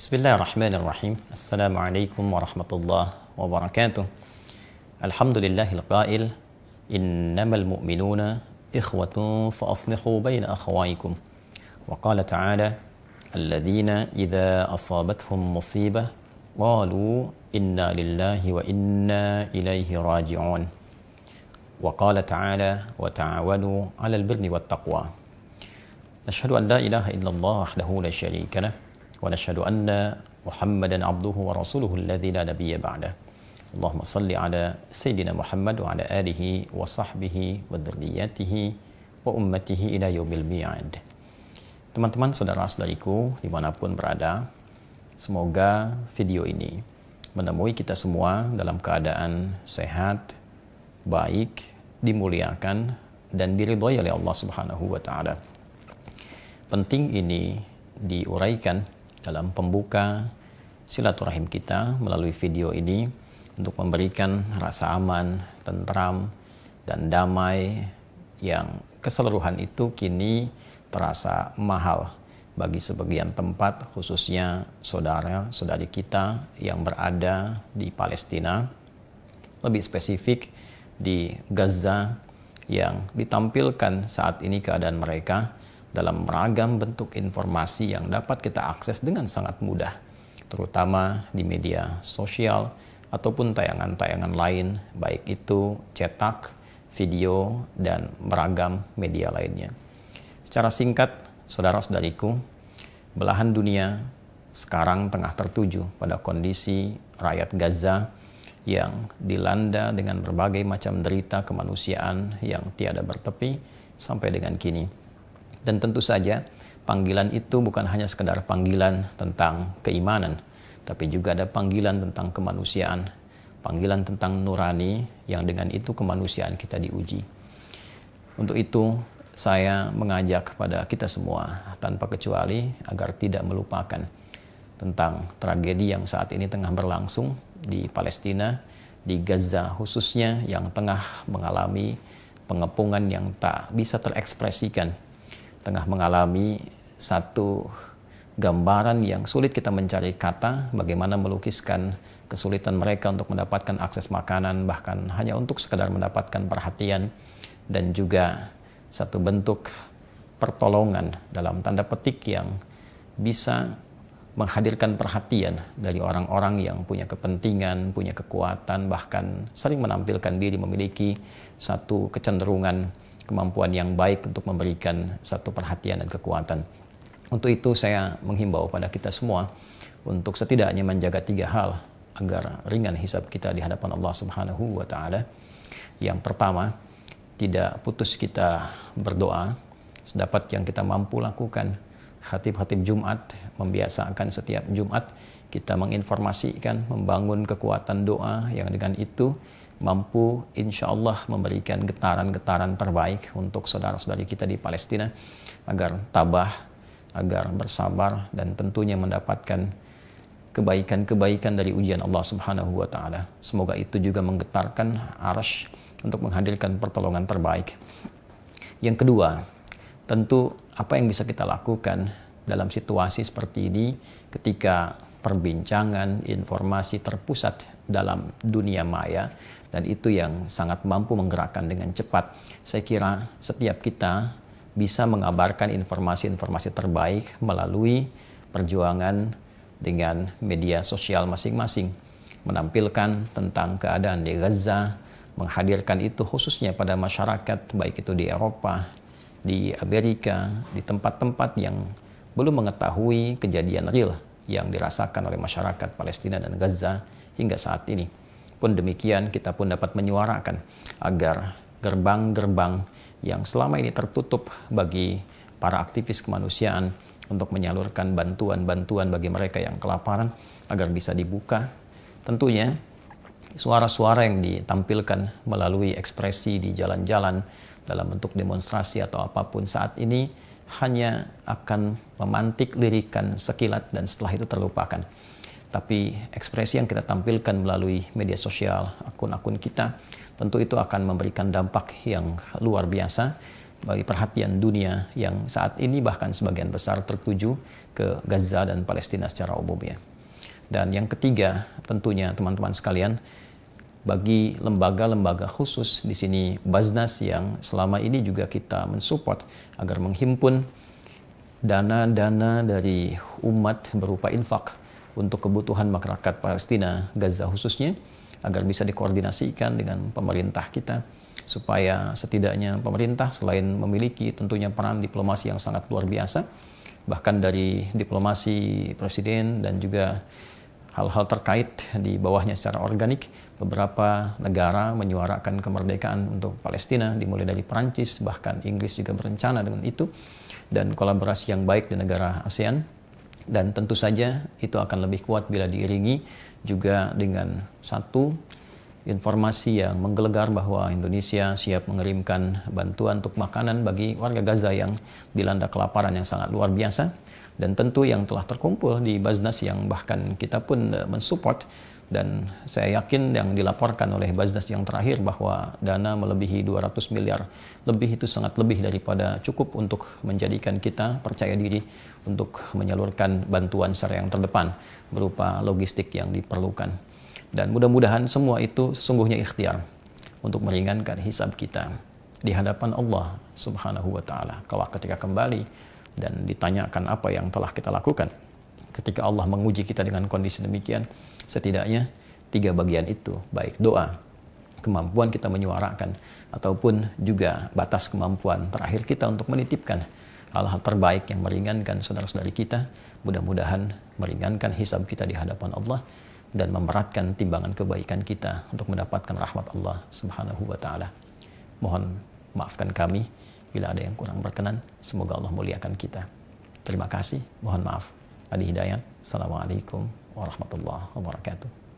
Bismillahirrahmanirrahim. Assalamualaikum warahmatullahi wabarakatuh. Alhamdulillahil qail, innamal mu'minuna ikhwatun fa aslihu baina akhawaykum. Wa qala ta'ala, alladzina idza asabathum musibah qalu inna lillahi wa inna ilaihi raji'un. Wa qala ta'ala, wa ta'awanu 'alal birri wat taqwa. Nashhadu an la ilaha illallah wahdahu la syarika lah. ونشهد أن محمدا عبده ورسوله الذي لا نبي بعده اللهم صل على سيدنا محمد وعلى آله وصحبه وذريته وأمته إلى يوم الميعاد. Teman-teman, saudara-saudariku dimanapun berada, semoga video ini menemui kita semua dalam keadaan sehat, baik, dimuliakan, dan diridhoi oleh Allah Subhanahu wa Ta'ala. Penting ini diuraikan dalam pembuka silaturahim kita melalui video ini untuk memberikan rasa aman, tentram, dan damai yang keseluruhan itu kini terasa mahal bagi sebagian tempat, khususnya saudara-saudari kita yang berada di Palestina, lebih spesifik di Gaza, yang ditampilkan saat ini keadaan mereka dalam beragam bentuk informasi yang dapat kita akses dengan sangat mudah, terutama di media sosial ataupun tayangan-tayangan lain, baik itu cetak, video, dan beragam media lainnya. Secara singkat, saudara-saudariku, belahan dunia sekarang tengah tertuju pada kondisi rakyat Gaza yang dilanda dengan berbagai macam derita kemanusiaan yang tiada bertepi sampai dengan kini. Dan tentu saja panggilan itu bukan hanya sekedar panggilan tentang keimanan, tapi juga ada panggilan tentang kemanusiaan, panggilan tentang nurani yang dengan itu kemanusiaan kita diuji. Untuk itu saya mengajak kepada kita semua tanpa kecuali agar tidak melupakan tentang tragedi yang saat ini tengah berlangsung di Palestina, di Gaza khususnya, yang tengah mengalami pengepungan yang tak bisa terekspresikan, tengah mengalami satu gambaran yang sulit kita mencari kata, bagaimana melukiskan kesulitan mereka untuk mendapatkan akses makanan, bahkan hanya untuk sekadar mendapatkan perhatian, dan juga satu bentuk pertolongan dalam tanda petik yang bisa menghadirkan perhatian dari orang-orang yang punya kepentingan, punya kekuatan, bahkan sering menampilkan diri memiliki satu kecenderungan kemampuan yang baik untuk memberikan satu perhatian dan kekuatan. Untuk itu saya menghimbau pada kita semua untuk setidaknya menjaga 3 hal agar ringan hisab kita di hadapan Allah Subhanahu wa Ta'ala. Yang pertama, tidak putus kita berdoa sedapat yang kita mampu lakukan. Khatib-khatib Jumat membiasakan setiap Jumat kita menginformasikan, membangun kekuatan doa yang dengan itu mampu insya Allah memberikan getaran-getaran terbaik untuk saudara-saudari kita di Palestina agar tabah, agar bersabar, dan tentunya mendapatkan kebaikan-kebaikan dari ujian Allah Subhanahu wa Ta'ala. Semoga itu juga menggetarkan arsy untuk menghadirkan pertolongan terbaik. Yang kedua, tentu apa yang bisa kita lakukan dalam situasi seperti ini ketika perbincangan, informasi terpusat dalam dunia maya, dan itu yang sangat mampu menggerakkan dengan cepat. Saya kira setiap kita bisa mengabarkan informasi-informasi terbaik melalui perjuangan dengan media sosial masing-masing, menampilkan tentang keadaan di Gaza, menghadirkan itu khususnya pada masyarakat, baik itu di Eropa, di Amerika, di tempat-tempat yang belum mengetahui kejadian real yang dirasakan oleh masyarakat Palestina dan Gaza hingga saat ini. Pun demikian, kita pun dapat menyuarakan agar gerbang-gerbang yang selama ini tertutup bagi para aktivis kemanusiaan untuk menyalurkan bantuan-bantuan bagi mereka yang kelaparan agar bisa dibuka. Tentunya suara-suara yang ditampilkan melalui ekspresi di jalan-jalan dalam bentuk demonstrasi atau apapun saat ini hanya akan memantik lirikan sekilat dan setelah itu terlupakan. Tapi ekspresi yang kita tampilkan melalui media sosial, akun-akun kita, tentu itu akan memberikan dampak yang luar biasa bagi perhatian dunia yang saat ini bahkan sebagian besar tertuju ke Gaza dan Palestina secara umumnya. Dan yang ketiga, tentunya teman-teman sekalian, bagi lembaga-lembaga khusus di sini Baznas yang selama ini juga kita mensupport agar menghimpun dana-dana dari umat berupa infak untuk kebutuhan masyarakat Palestina, Gaza khususnya, agar bisa dikoordinasikan dengan pemerintah kita, supaya setidaknya pemerintah selain memiliki tentunya peran diplomasi yang sangat luar biasa, bahkan dari diplomasi presiden dan juga hal-hal terkait di bawahnya secara organik, beberapa negara menyuarakan kemerdekaan untuk Palestina, dimulai dari Perancis, bahkan Inggris juga berencana dengan itu, dan kolaborasi yang baik di negara ASEAN. Dan tentu saja itu akan lebih kuat bila diiringi juga dengan satu informasi yang menggelegar bahwa Indonesia siap mengirimkan bantuan untuk makanan bagi warga Gaza yang dilanda kelaparan yang sangat luar biasa. Dan tentu yang telah terkumpul di Baznas yang bahkan kita pun mensupport, dan saya yakin yang dilaporkan oleh Baznas yang terakhir bahwa dana melebihi 200 miliar lebih, itu sangat lebih daripada cukup untuk menjadikan kita percaya diri untuk menyalurkan bantuan secara yang terdepan berupa logistik yang diperlukan. Dan mudah-mudahan semua itu sesungguhnya ikhtiar untuk meringankan hisab kita di hadapan Allah Subhanahu wa taala kelak ketika kembali dan ditanyakan apa yang telah kita lakukan. Ketika Allah menguji kita dengan kondisi demikian, setidaknya 3 bagian itu, baik doa, kemampuan kita menyuarakan, ataupun juga batas kemampuan terakhir kita untuk menitipkan hal-hal terbaik yang meringankan saudara-saudari kita, mudah-mudahan meringankan hisab kita di hadapan Allah dan memberatkan timbangan kebaikan kita untuk mendapatkan rahmat Allah Subhanahu wa taala. Mohon maafkan kami bila ada yang kurang berkenan. Semoga Allah muliakan kita. Terima kasih. Mohon maaf. Adi Hidayat. Assalamualaikum warahmatullahi wabarakatuh.